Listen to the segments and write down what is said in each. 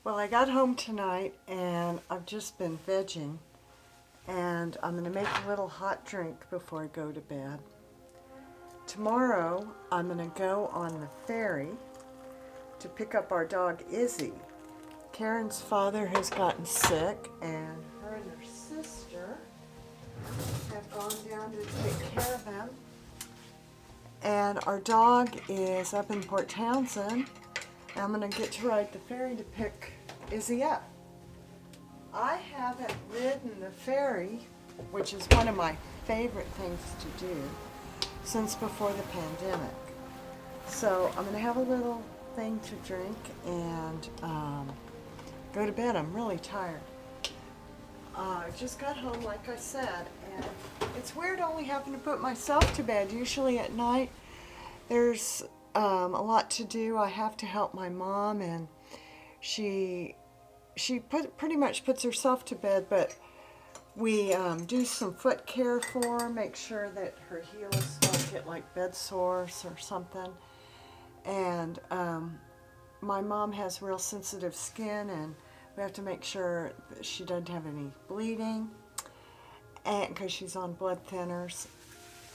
Well, I got home tonight and I've just been vegging, and I'm going to make a little hot drink before I go to bed. Tomorrow I'm going to go on the ferry to pick up our dog Izzy. Karen's father has gotten sick and her and her sister have gone down to take care of him. And our dog is up in Port Townsend. I'm going to get to ride the ferry to pick Izzy up. I haven't ridden the ferry, which is one of my favorite things to do, since before the pandemic. So I'm going to have a little thing to drink and go to bed. I'm really tired. I just got home, like I said, and it's weird only having to put myself to bed. Usually at night there's a lot to do. I have to help my mom, and she pretty much puts herself to bed, but we do some foot care for her, make sure that her heels don't get like bed sores or something. And my mom has real sensitive skin, and we have to make sure that she doesn't have any bleeding, and because she's on blood thinners,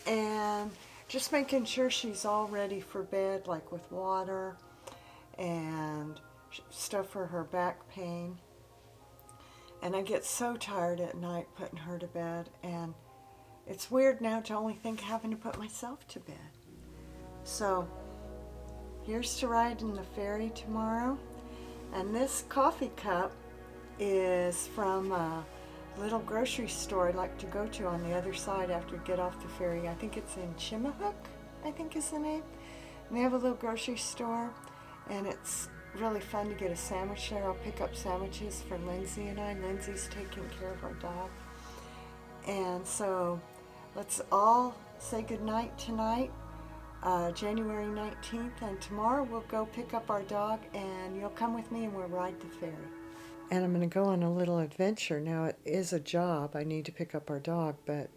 and just making sure she's all ready for bed, like with water and stuff for her back pain. And I get so tired at night putting her to bed, and it's weird now to only think of having to put myself to bed. So here's to riding the ferry tomorrow. And this coffee cup is from a little grocery store I like to go to on the other side after we get off the ferry. I think it's in Chimmahook, I think is the name. And they have a little grocery store, and it's really fun to get a sandwich there. I'll pick up sandwiches for Lindsay and I. Lindsay's taking care of our dog. And so let's all say goodnight tonight, January 19th, and tomorrow we'll go pick up our dog, and you'll come with me and we'll ride the ferry. And I'm going to go on a little adventure. Now, it is a job. I need to pick up our dog, but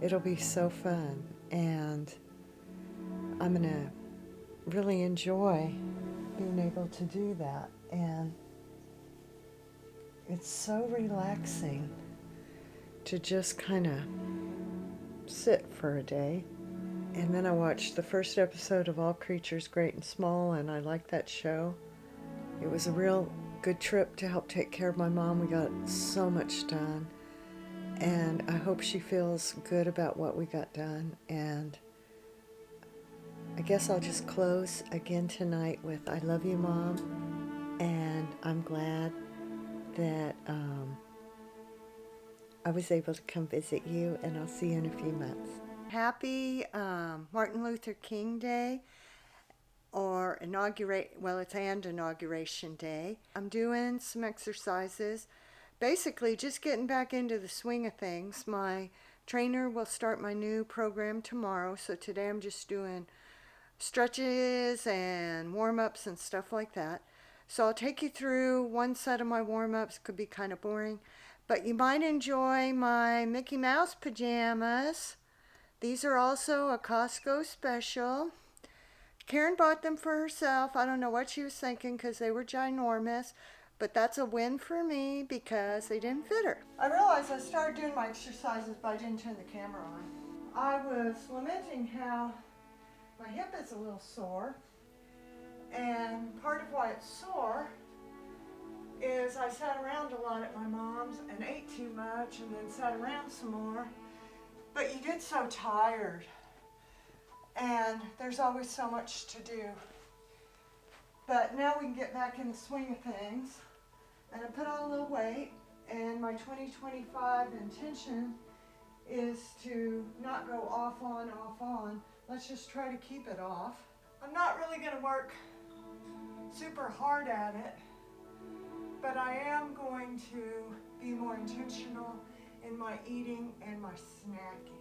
it'll be so fun, and I'm going to really enjoy being able to do that. And it's so relaxing to just kind of sit for a day. And then I watched the first episode of All Creatures Great and Small, and I liked that show. It was a real good trip to help take care of my mom. We got so much done, and I hope she feels good about what we got done. And I guess I'll just close again tonight with I love you, Mom, and I'm glad that I was able to come visit you, and I'll see you in a few months. Happy Martin Luther King Day, or it's inauguration day. I'm doing some exercises, basically just getting back into the swing of things. My trainer will start my new program tomorrow, so today I'm just doing stretches and warm-ups and stuff like that. So I'll take you through one set of my warm-ups. Could be kind of boring, but you might enjoy my Mickey Mouse pajamas. These are also a Costco special. Karen bought them for herself. I don't know what she was thinking because they were ginormous, but that's a win for me because they didn't fit her. I realized I started doing my exercises, but I didn't turn the camera on. I was lamenting how my hip is a little sore, and part of why it's sore is I sat around a lot at my mom's and ate too much, and then sat around some more. But you get so tired, and there's always so much to do. But now we can get back in the swing of things, and I put on a little weight, and my 2025 intention is to not go off on. Let's just try to keep it off. I'm not really going to work super hard at it, but I am going to be more intentional in my eating and my snacking.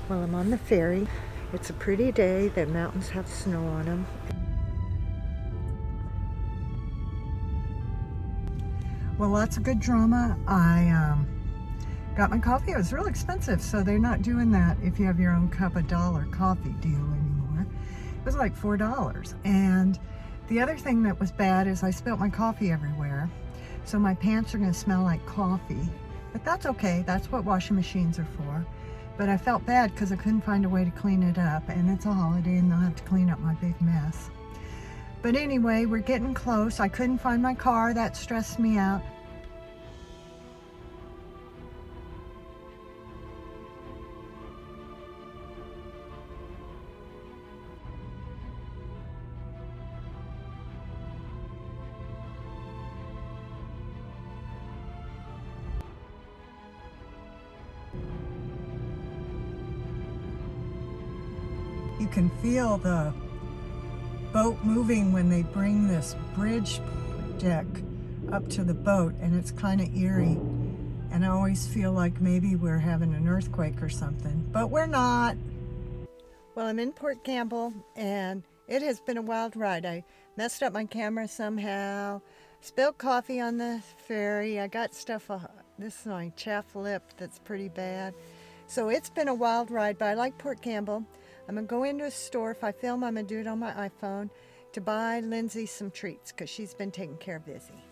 Well, I'm on the ferry. It's a pretty day. The mountains have snow on them. Well, lots of good drama. I got my coffee. It was real expensive, so they're not doing that if you have your own cup $1 coffee deal anymore. anymore. It was like $4. And the other thing that was bad is I spilled my coffee everywhere. So my pants are gonna smell like coffee. But that's okay, that's what washing machines are for. But I felt bad because I couldn't find a way to clean it up, and it's a holiday and I'll have to clean up my big mess. But anyway, we're getting close. I couldn't find my car, that stressed me out. You can feel the boat moving when they bring this bridge deck up to the boat, and it's kind of eerie. And I always feel like maybe we're having an earthquake or something, but we're not. Well, I'm in Port Campbell, and it has been a wild ride. I messed up my camera somehow, spilled coffee on the ferry. I got stuff, this is my chapped lip that's pretty bad. So it's been a wild ride, but I like Port Campbell. I'm gonna go into a store. If I film, I'm gonna do it on my iPhone to buy Lindsay some treats because she's been taking care of Izzy.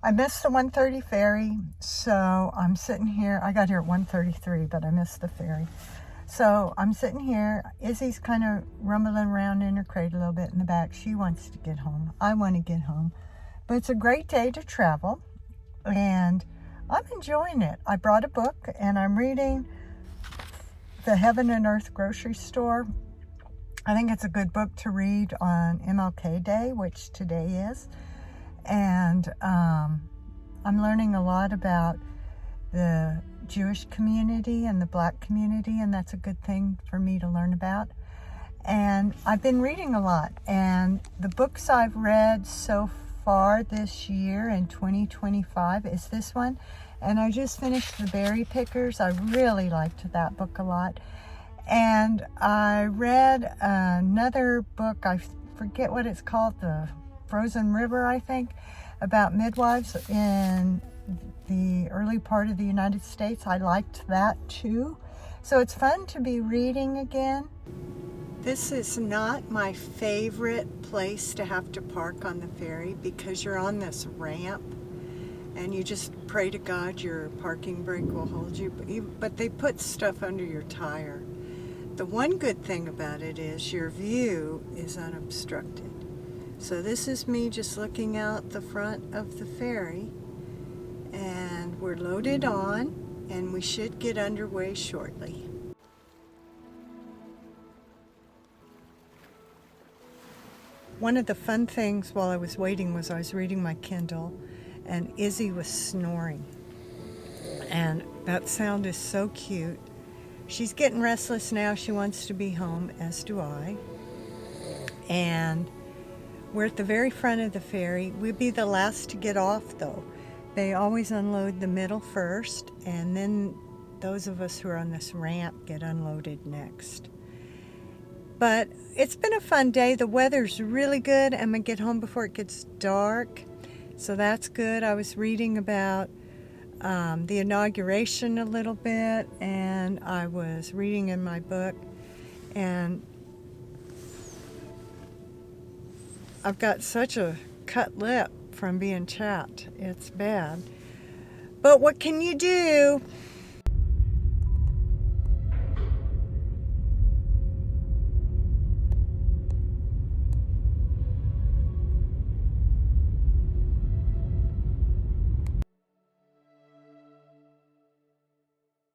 I missed the 1:30 ferry, so I'm sitting here. I got here at 1:33, but I missed the ferry. So I'm sitting here. Izzy's kind of rumbling around in her crate a little bit in the back. She wants to get home. I want to get home. But it's a great day to travel, and I'm enjoying it. I brought a book, and I'm reading The Heaven and Earth Grocery Store. I think it's a good book to read on MLK Day, which today is. And I'm learning a lot about the Jewish community and the Black community, and that's a good thing for me to learn about. And I've been reading a lot, and the books I've read so far this year in 2025 is this one, and I just finished The Berry Pickers. I really liked that book a lot. And I read another book, I forget what it's called, The Frozen River, I think, about midwives in the early part of the United States. I liked that too. So it's fun to be reading again. This is not my favorite place to have to park on the ferry because you're on this ramp and you just pray to God your parking brake will hold you. But they put stuff under your tire. The one good thing about it is your view is unobstructed. So this is me just looking out the front of the ferry, and we're loaded on, and we should get underway shortly. One of the fun things while I was waiting was I was reading my Kindle, and Izzy was snoring. And that sound is so cute. She's getting restless now. She wants to be home, as do I. And we're at the very front of the ferry. We'll be the last to get off, though. They always unload the middle first, and then those of us who are on this ramp get unloaded next. But it's been a fun day. The weather's really good. I'm gonna get home before it gets dark, so that's good. I was reading about the inauguration a little bit, and I was reading in my book, and I've got such a cut lip from being chapped. It's bad. But what can you do?